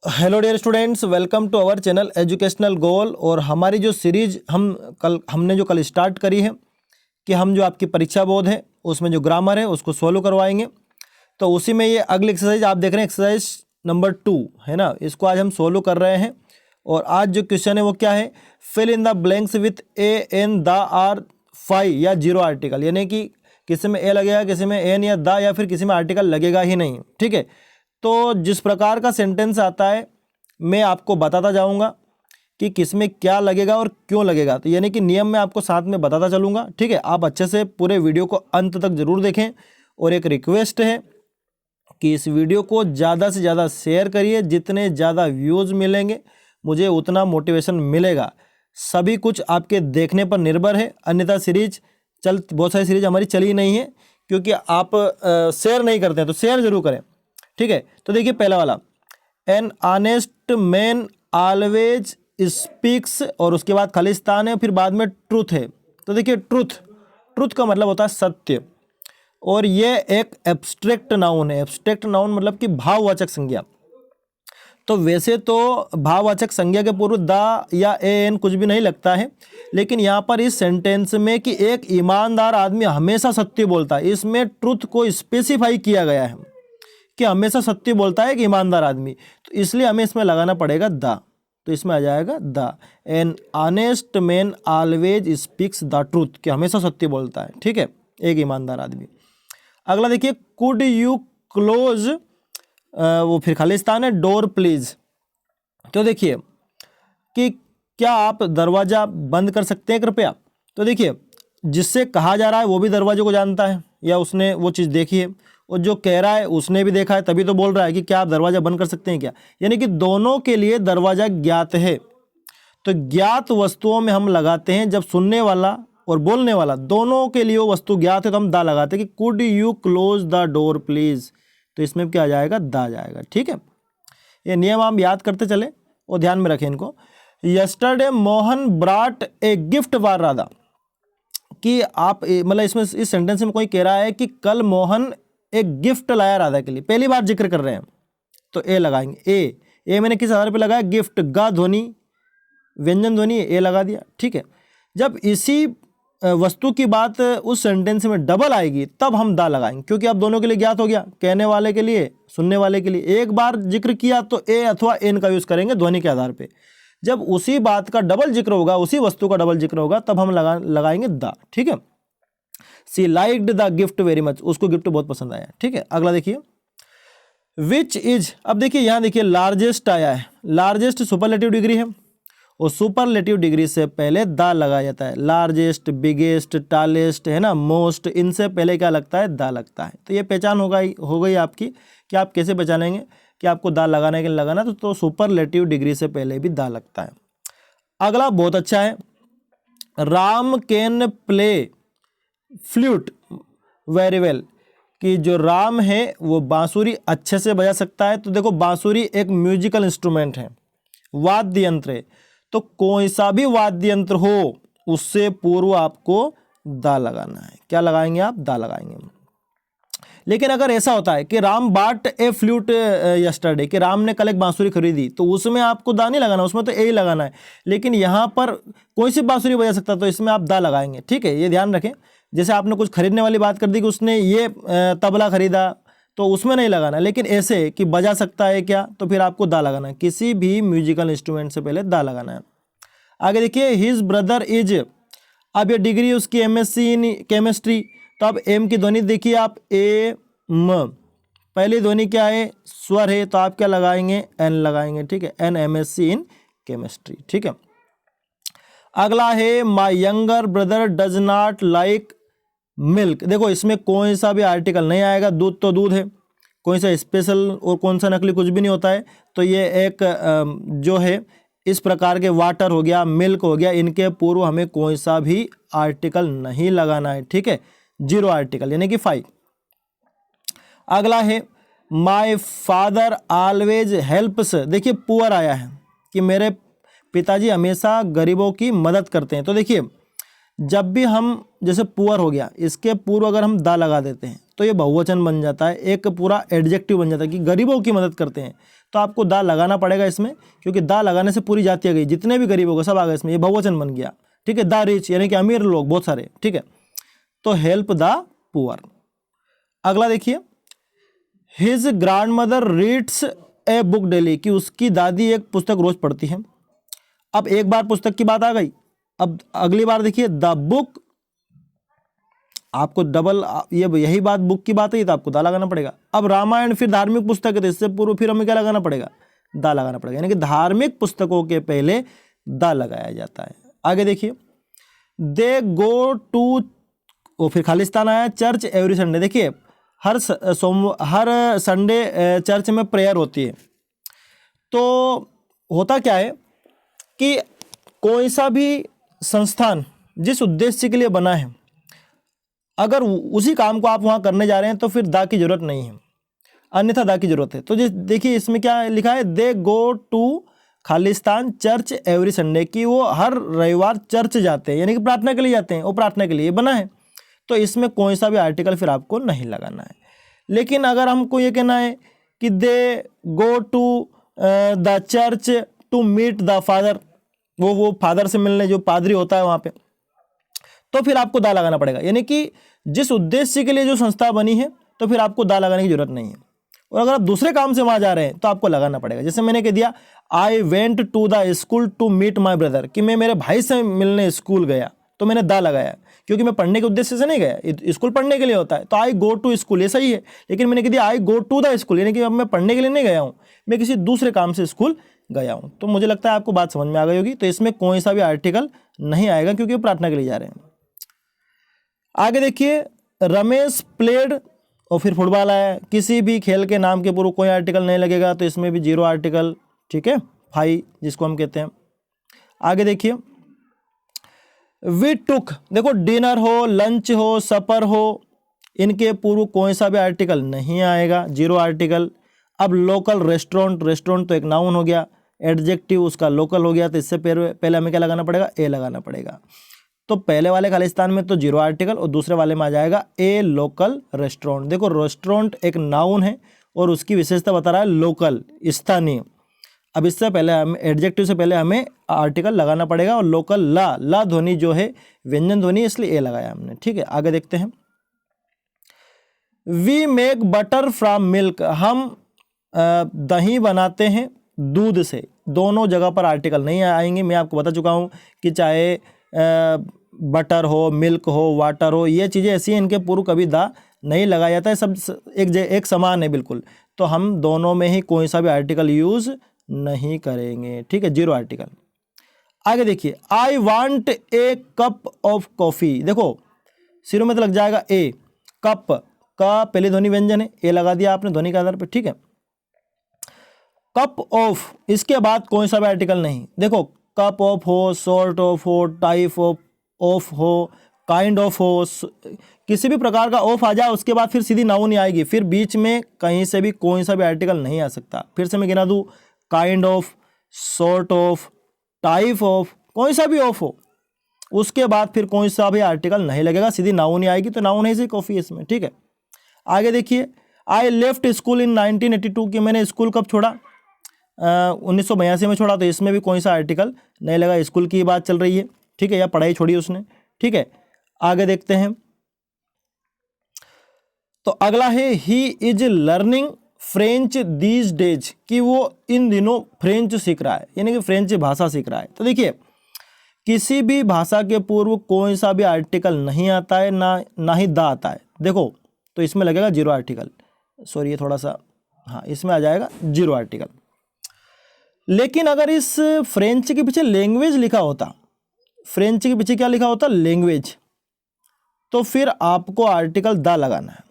Hello dear students, welcome to our channel educational goal. और हमारी जो सीरीज हमने जो कल स्टार्ट करी है कि हम जो आपकी परीक्षा बोर्ड है उसमें जो ग्रामर है उसको सॉल्व करवाएंगे। तो उसी में ये अगली एक्सरसाइज आप देख रहे हैं, एक्सरसाइज नंबर 2 है ना। इसको आज हम सॉल्व कर रहे हैं। और आज जो क्वेश्चन है वो क्या है, fill in the blanks with a an the or phi या जीरो आर्टिकल, यानी कि किसी में ए लगेगा, किसी में एन या द, या फिर किसी में आर्टिकल लगेगा ही नहीं। ठीक है, तो जिस प्रकार का सेंटेंस आता है मैं आपको बताता जाऊंगा कि किस में क्या लगेगा और क्यों लगेगा। तो यानी कि नियम मैं आपको साथ में बताता चलूंगा। ठीक है, आप अच्छे से पूरे वीडियो को अंत तक जरूर देखें। और एक रिक्वेस्ट है कि इस वीडियो को ज़्यादा से ज़्यादा शेयर करिए। जितने ज़्यादा व्यूज़ मिलेंगे मुझे उतना मोटिवेशन मिलेगा। सभी कुछ आपके देखने पर निर्भर है, अन्यथा बहुत सारी सीरीज हमारी चली नहीं है क्योंकि आप शेयर नहीं करते हैं। तो शेयर जरूर करें। ठीक है, तो देखिए पहला वाला, an honest man always speaks, और उसके बाद खालिस्तान है, फिर बाद में ट्रूथ है। तो देखिए ट्रूथ का मतलब होता है सत्य, और ये एक एब्स्ट्रैक्ट नाउन है। एब्स्ट्रैक्ट नाउन मतलब कि भाववाचक संज्ञा। तो वैसे तो भाववाचक संज्ञा के पूर्व द या ए एन कुछ भी नहीं लगता है, लेकिन यहाँ पर इस सेंटेंस में कि एक ईमानदार आदमी हमेशा सत्य बोलता है, इसमें ट्रूथ को स्पेसिफाई किया गया है कि हमेशा सत्य बोलता है कि ईमानदार आदमी। तो इसलिए हमें इसमें लगाना पड़ेगा द। तो इसमें आ जाएगा the, an honest man always speaks the truth, कि हमेशा सत्य बोलता है। ठीक है, एक ईमानदार आदमी। अगला देखिए, कुड यू क्लोज, वो फिर खालिस्तान है, डोर प्लीज। तो देखिए कि क्या आप दरवाजा बंद कर सकते हैं कृपया। तो देखिए जिससे कहा जा रहा है वो भी दरवाजे को जानता है या उसने वो चीज़ देखी है, और जो कह रहा है उसने भी देखा है, तभी तो बोल रहा है कि क्या आप दरवाजा बंद कर सकते हैं क्या। यानी कि दोनों के लिए दरवाजा ज्ञात है। तो ज्ञात वस्तुओं में हम लगाते हैं, जब सुनने वाला और बोलने वाला दोनों के लिए वो वस्तु ज्ञात है तो हम द लगाते हैं कि could you close the door please. तो इसमें क्या आ जाएगा, द आ जाएगा। ठीक है, ये नियम आप याद करते चले और ध्यान में रखें इनको। Yesterday Mohan ब्राट a gift for Radha, कि आप मतलब इसमें इस सेंटेंस में कोई कह रहा है कि कल मोहन एक गिफ्ट लाया राधा के लिए, पहली बार जिक्र कर रहे हैं तो ए लगाएंगे। ए मैंने किस आधार पे लगाया, गिफ्ट, गा ध्वनि, व्यंजन ध्वनि, ए लगा दिया। ठीक है, जब इसी वस्तु की बात उस सेंटेंस में डबल आएगी तब हम दा लगाएंगे, क्योंकि अब दोनों के लिए ज्ञात हो गया, कहने वाले के लिए, सुनने वाले के लिए। एक बार जिक्र किया तो ए अथवा एन का यूज करेंगे ध्वनि के आधार पे। जब उसी बात का डबल जिक्र होगा, उसी वस्तु का डबल जिक्र होगा, तब हम लगाएंगे द। ठीक है, she liked the gift very much, उसको गिफ्ट बहुत पसंद आया। ठीक है, अगला देखिए, विच इज। अब देखिए यहाँ देखिए लार्जेस्ट आया है, लार्जेस्ट सुपरलेटिव डिग्री है, और सुपरलेटिव डिग्री से पहले द लगाया जाता है। लार्जेस्ट, बिगेस्ट, टालेस्ट है ना, मोस्ट, इनसे पहले क्या लगता है, द लगता है। तो ये पहचान हो गई आपकी कि आप कैसे पहचानेंगे कि आपको द लगाना है कि नहीं लगाना। तो सुपरलेटिव डिग्री से पहले भी द लगता है। अगला बहुत अच्छा है, Ram can play flute very well, कि जो राम है वो बांसुरी अच्छे से बजा सकता है। तो देखो बांसुरी एक म्यूजिकल इंस्ट्रूमेंट है, वाद्य यंत्र है। तो कोई सा भी वाद्य यंत्र हो उससे पूर्व आपको दा लगाना है। क्या लगाएंगे आप, दा लगाएंगे। लेकिन अगर ऐसा होता है कि राम बाट ए फ्लूट यस्टरडे, कि राम ने कल एक बांसुरी खरीदी, तो उसमें आपको दा नहीं लगाना, उसमें तो ए ही लगाना है। लेकिन यहाँ पर कोई सी बांसुरी बजा सकता है तो इसमें आप दा लगाएंगे। ठीक है, ये ध्यान रखें। जैसे आपने कुछ खरीदने वाली बात कर दी कि उसने ये तबला खरीदा, तो उसमें नहीं लगाना। लेकिन ऐसे कि बजा सकता है क्या, तो फिर आपको दा लगाना है। किसी भी म्यूजिकल इंस्ट्रूमेंट से पहले दा लगाना है। आगे देखिए, हिज ब्रदर इज, अब ये डिग्री उसकी एमएससी इन केमिस्ट्री। तो अब एम की ध्वनि देखिए आप, ए म, पहली ध्वनि क्या है, स्वर है, तो आप क्या लगाएंगे, एन लगाएंगे। ठीक है, एन एमएससी इन केमिस्ट्री। ठीक है, अगला है, my younger brother does not like milk. देखो इसमें कोई सा भी आर्टिकल नहीं आएगा, दूध तो दूध है, कोई सा स्पेशल और कौन सा नकली कुछ भी नहीं होता है। तो ये एक जो है इस प्रकार के, वाटर हो गया, मिल्क हो गया, इनके पूर्व हमें कोई सा भी आर्टिकल नहीं लगाना है। ठीक है, जीरो आर्टिकल यानी कि 5। अगला है, माई फादर ऑलवेज हेल्प्स। देखिए पुअर आया है कि मेरे पिताजी हमेशा गरीबों की मदद करते हैं। तो देखिए जब भी हम, जैसे पुअर हो गया, इसके पूर्व अगर हम दा लगा देते हैं तो ये बहुवचन बन जाता है, एक पूरा एडजेक्टिव बन जाता है कि गरीबों की मदद करते हैं। तो आपको दा लगाना पड़ेगा इसमें, क्योंकि दा लगाने से पूरी जाति आ गई, जितने भी गरीब होगा सब आ गए इसमें, ये बहुवचन बन गया। ठीक है, द रिच यानी कि अमीर लोग बहुत सारे। ठीक है, तो हेल्प द पुअर। अगला देखिए, his grand mother reads a book daily, कि उसकी दादी एक पुस्तक रोज पढ़ती है। अब एक बार पुस्तक की बात आ गई, अब अगली बार देखिए द बुक, आपको डबल ये यही बात बुक की बात है तो आपको दा लगाना पड़ेगा। अब रामायण फिर धार्मिक पुस्तक है तो इससे पूर्व फिर हमें क्या लगाना पड़ेगा, दा लगाना पड़ेगा, यानी कि धार्मिक पुस्तकों के पहले दा लगाया जाता है। आगे देखिए, दे गो टू, वो फिर खालिस्तान आया, चर्च एवरी संडे। देखिए हर संडे चर्च में प्रेयर होती है। तो होता क्या है कि कोई सा भी संस्थान जिस उद्देश्य के लिए बना है, अगर उसी काम को आप वहाँ करने जा रहे हैं तो फिर दा की जरूरत नहीं है, अन्यथा दा की जरूरत है। तो देखिए इसमें क्या लिखा है, they go to Khalistan church every Sunday, कि वो हर रविवार चर्च जाते हैं, यानी कि प्रार्थना के लिए जाते हैं, वो प्रार्थना के लिए बना है। तो इसमें कोई सा भी आर्टिकल फिर आपको नहीं लगाना है। लेकिन अगर हमको ये कहना है कि they go to the church to meet the father, वो फादर से मिलने जो पादरी होता है वहाँ पे, तो फिर आपको दा लगाना पड़ेगा, यानी कि जिस उद्देश्य के लिए जो संस्था बनी है तो फिर आपको दा लगाने की जरूरत नहीं है। और अगर आप दूसरे काम से वहाँ जा रहे हैं तो आपको लगाना पड़ेगा। जैसे मैंने कह दिया, I went to the school to meet my brother, कि मैं मेरे भाई से मिलने स्कूल गया, तो मैंने दा लगाया, क्योंकि मैं पढ़ने के उद्देश्य से नहीं गया, स्कूल पढ़ने के लिए होता है। तो आई गो टू स्कूल, ये सही है, लेकिन मैंने कह दिया आई गो टू द स्कूल, यानी कि अब मैं पढ़ने के लिए नहीं गया हूँ, मैं किसी दूसरे काम से स्कूल गया हूँ। तो मुझे लगता है आपको बात समझ में आ गई होगी। तो इसमें कोई सा भी आर्टिकल नहीं आएगा, क्योंकि प्रार्थना के लिए जा रहे हैं। आगे देखिए, रमेश प्लेड, और फिर फुटबॉल आया, किसी भी खेल के नाम के पूर्व कोई आर्टिकल नहीं लगेगा, तो इसमें भी जीरो आर्टिकल। ठीक है, फाई जिसको हम कहते हैं। आगे देखिए, वी टुक, देखो डिनर हो, लंच हो, सपर हो, इनके पूर्व कोई सा भी आर्टिकल नहीं आएगा, जीरो आर्टिकल। अब लोकल रेस्टोरेंट, रेस्टोरेंट तो एक नाउन हो गया, एडजेक्टिव उसका लोकल हो गया, तो इससे पहले हमें क्या लगाना पड़ेगा, ए लगाना पड़ेगा। तो पहले वाले खालिस्तान में तो जीरो आर्टिकल, और दूसरे वाले में आ जाएगा ए लोकल रेस्टोरेंट। देखो रेस्टोरेंट एक नाउन है और उसकी विशेषता बता रहा है लोकल, स्थानीय। अब इससे पहले हमें एडजेक्टिव से पहले हमें आर्टिकल लगाना पड़ेगा, और लोकल ला ध्वनि जो है व्यंजन ध्वनि, इसलिए ए लगाया हमने। ठीक है, आगे देखते हैं, we make butter from milk, हम दही बनाते हैं दूध से। दोनों जगह पर आर्टिकल नहीं आएंगे, मैं आपको बता चुका हूँ कि चाहे बटर हो, मिल्क हो, वाटर हो, ये चीज़ें ऐसी हैं, इनके पूर्व कभी दा नहीं लगाया जाता है, सब एक समान है बिल्कुल। तो हम दोनों में ही कोई सा भी आर्टिकल यूज़ नहीं करेंगे। ठीक है, जीरो आर्टिकल। आगे देखिए, I want a cup of coffee, देखो सिरों में तो लग जाएगा ए, कप का पहले ध्वनि व्यंजन है, ए लगा दिया आपने ध्वनि के आधार पर। ठीक है, कप ऑफ, इसके बाद कोई सा भी आर्टिकल नहीं। देखो कप ऑफ हो, सॉर्ट ऑफ हो, टाइप ऑफ हो, काइंड ऑफ हो, किसी भी प्रकार का ऑफ आ जाए उसके बाद फिर सीधी नाउन ही आएगी, फिर बीच में कहीं से भी कोई सा भी आर्टिकल नहीं आ सकता। फिर से मैं गिना दूँ, kind of, sort of, type of, कोई सा भी ऑफ हो, उसके बाद फिर कोई सा भी आर्टिकल नहीं लगेगा, सीधी नाउन ही आएगी। तो नाउन है इसी कॉफ़ी इसमें। ठीक है, आगे देखिए, आई लेफ्ट स्कूल इन 1982, कि मैंने स्कूल कब छोड़ा, 1982 में छोड़ा, तो इसमें भी कोई सा आर्टिकल नहीं लगा, स्कूल की बात चल रही है। ठीक है, या पढ़ाई छोड़ी उसने। ठीक है, आगे देखते हैं, तो अगला है he is learning French these days, कि वो इन दिनों फ्रेंच सीख रहा है, यानी कि फ्रेंच भाषा सीख रहा है। तो देखिए किसी भी भाषा के पूर्व कोई सा भी आर्टिकल नहीं आता है, ना ही दा आता है। देखो तो इसमें लगेगा जीरो आर्टिकल, सॉरी ये थोड़ा सा, हाँ इसमें आ जाएगा जीरो आर्टिकल। लेकिन अगर इस फ्रेंच के पीछे लैंग्वेज लिखा होता, फ्रेंच के पीछे क्या लिखा होता, लैंग्वेज, तो फिर आपको आर्टिकल दा लगाना है।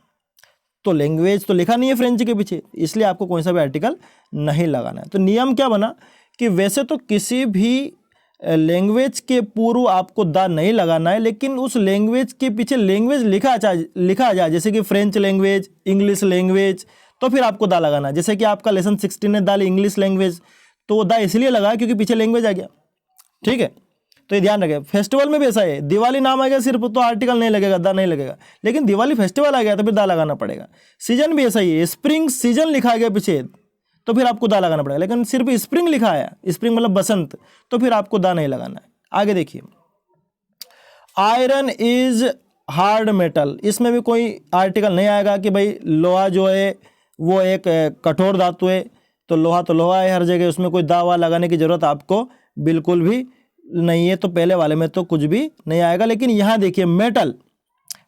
तो लैंग्वेज तो लिखा नहीं है फ्रेंच के पीछे, इसलिए आपको कोई सा भी आर्टिकल नहीं लगाना है। तो नियम क्या बना कि वैसे तो किसी भी लैंग्वेज के पूर्व आपको दा नहीं लगाना है, लेकिन उस लैंग्वेज के पीछे लैंग्वेज लिखा आ जाए, जैसे कि फ्रेंच लैंग्वेज, इंग्लिश लैंग्वेज, तो फिर आपको दा लगाना है। जैसे कि आपका लेसन 16 है दा इंग्लिश लैंग्वेज, तो वो दा इसलिए लगा क्योंकि पीछे लैंग्वेज आ गया। ठीक है, तो ये ध्यान रखें। फेस्टिवल में भी ऐसा है, दिवाली नाम आ गया सिर्फ तो आर्टिकल नहीं लगेगा, दा नहीं लगेगा, लेकिन दिवाली फेस्टिवल आ गया तो फिर दा लगाना पड़ेगा। सीजन भी ऐसा ही है, स्प्रिंग सीजन लिखा गया पीछे तो फिर आपको दा लगाना पड़ेगा, लेकिन सिर्फ स्प्रिंग लिखा है, स्प्रिंग मतलब बसंत, तो फिर आपको दा नहीं लगाना है। आगे देखिए, आयरन इज हार्ड मेटल, इसमें भी कोई आर्टिकल नहीं आएगा कि भाई लोहा जो है वो एक कठोर धातु है, तो लोहा है हर जगह, उसमें कोई दा वा लगाने की जरूरत आपको बिल्कुल भी नहीं है। तो पहले वाले में तो कुछ भी नहीं आएगा। लेकिन यहाँ देखिए मेटल,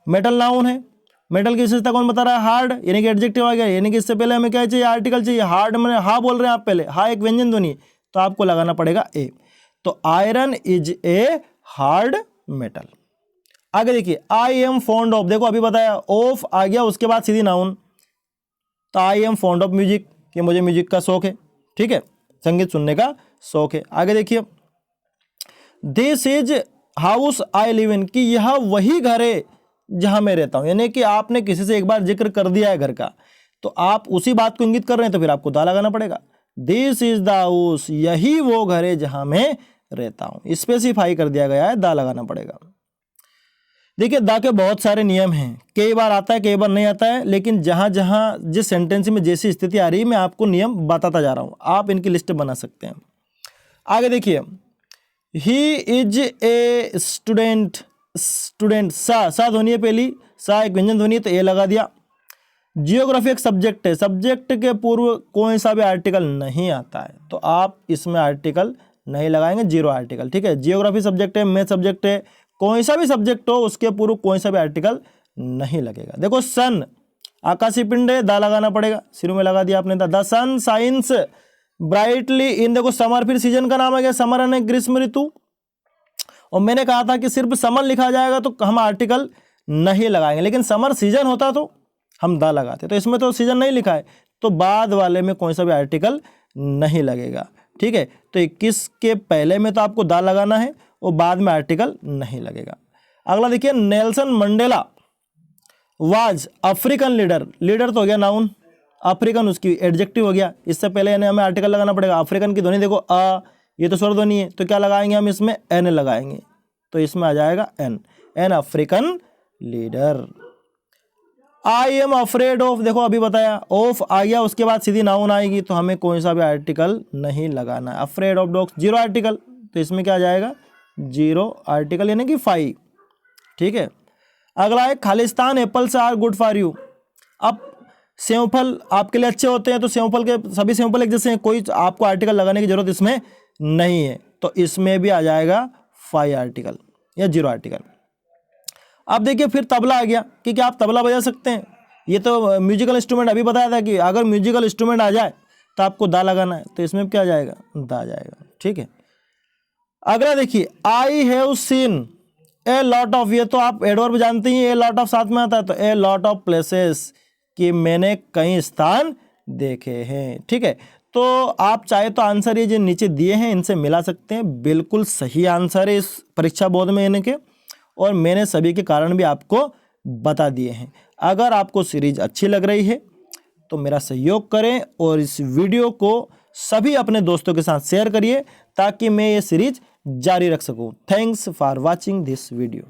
मेटल नाउन है, मेटल की विशेषता कौन बता रहा है? हार्ड, यानी कि एडजेक्टिव आ गया, यानी कि इससे पहले हमें क्या चाहिए? आर्टिकल चाहिए। हार्ड में हा बोल रहे हैं आप पहले, हा एक व्यंजन ध्वनि, तो आपको लगाना पड़ेगा ए। तो iron is a hard metal. आगे देखिए, आई एम फॉन्ड ऑफ, देखो अभी बताया ऑफ आ गया, उसके बाद सीधी नाउन, तो I am fond of music, कि मुझे म्यूजिक का शौक है, ठीक है, संगीत सुनने का शौक है। आगे देखिए, this is house I live in, कि यह वही घर है जहां मैं रहता हूं, यानी कि आपने किसी से एक बार जिक्र कर दिया है घर का, तो आप उसी बात को इंगित कर रहे हैं, तो फिर आपको दा लगाना पड़ेगा। दिस इज द हाउस, यही वो घर है जहां मैं रहता हूं, स्पेसिफाई कर दिया गया है, दा लगाना पड़ेगा। देखिए दा के बहुत सारे नियम हैं, कई बार आता है कई बार नहीं आता है, लेकिन जहां जहां जिस सेंटेंस में जैसी स्थिति आ रही है मैं आपको नियम बताता जा रहा हूं, आप इनकी लिस्ट बना सकते हैं। आगे देखिए, he is a student, student सा ध्वनि है पहली, सा एक व्यंजन ध्वनि, तो ए लगा दिया। जियोग्राफी एक सब्जेक्ट है, सब्जेक्ट के पूर्व कोई सा भी आर्टिकल नहीं आता है, तो आप इसमें आर्टिकल नहीं लगाएंगे, जीरो आर्टिकल, ठीक है। जियोग्राफी सब्जेक्ट है, मैथ सब्जेक्ट है, कोई सा भी सब्जेक्ट हो उसके पूर्व कोई सा भी आर्टिकल नहीं लगेगा। देखो सन आकाशीय पिंड है, दा लगाना पड़ेगा, शुरू में लगा दिया आपने द सन साइंस ब्राइटली इन, देखो समर, फिर सीजन का नाम आ गया, समर यानी ग्रीष्म ऋतु, और मैंने कहा था कि सिर्फ समर लिखा जाएगा तो हम आर्टिकल नहीं लगाएंगे, लेकिन समर सीजन होता तो हम दा लगाते, तो इसमें तो सीजन नहीं लिखा है, तो बाद वाले में कोई सा भी आर्टिकल नहीं लगेगा, ठीक है। तो 21 के पहले में तो आपको दा लगाना है और बाद में आर्टिकल नहीं लगेगा। अगला देखिए, Nelson Mandela was African leader, leader तो हो गया नाउन, अफ्रीकन उसकी एडजेक्टिव हो गया, इससे पहले यानी हमें आर्टिकल लगाना पड़ेगा। अफ्रीकन की ध्वनि देखो अ, ये तो स्वर ध्वनि है, तो क्या लगाएंगे हम इसमें? एन लगाएंगे, तो इसमें आ जाएगा an, an African leader. I am afraid of, देखो अभी बताया ऑफ आ गया, उसके बाद सीधी नाउन आएगी, तो हमें कोई सा भी आर्टिकल नहीं लगाना है। Afraid of dogs, zero article, तो इसमें क्या आ जाएगा? जीरो आर्टिकल, यानी कि 5, ठीक है। अगला है खालिस्तान apples are good for you. अब सेवफल आपके लिए अच्छे होते हैं, तो सेवफल के सभी सेवफल एक जैसे हैं, कोई आपको आर्टिकल लगाने की जरूरत इसमें नहीं है, तो इसमें भी आ जाएगा 5 आर्टिकल या 0 आर्टिकल। अब देखिए फिर तबला आ गया कि क्या आप तबला बजा सकते हैं, ये तो म्यूजिकल इंस्ट्रूमेंट अभी बताया था कि अगर म्यूजिकल इंस्ट्रूमेंट आ जाए तो आपको दा लगाना है, तो इसमें क्या जाएगा? दा जाएगा, ठीक है। अगला देखिए, I have seen a lot of, ये तो आप एडवर्ब जानते ही, ए लॉट ऑफ साथ में आता है, तो ए लॉट ऑफ प्लेसेस, कि मैंने कई स्थान देखे हैं, ठीक है। तो आप चाहे तो आंसर ये जो नीचे दिए हैं इनसे मिला सकते हैं, बिल्कुल सही आंसर है इस परीक्षा बोर्ड में इनके, और मैंने सभी के कारण भी आपको बता दिए हैं। अगर आपको सीरीज अच्छी लग रही है तो मेरा सहयोग करें और इस वीडियो को सभी अपने दोस्तों के साथ शेयर करिए ताकि मैं ये सीरीज जारी रख सकूं। Thanks for watching this video.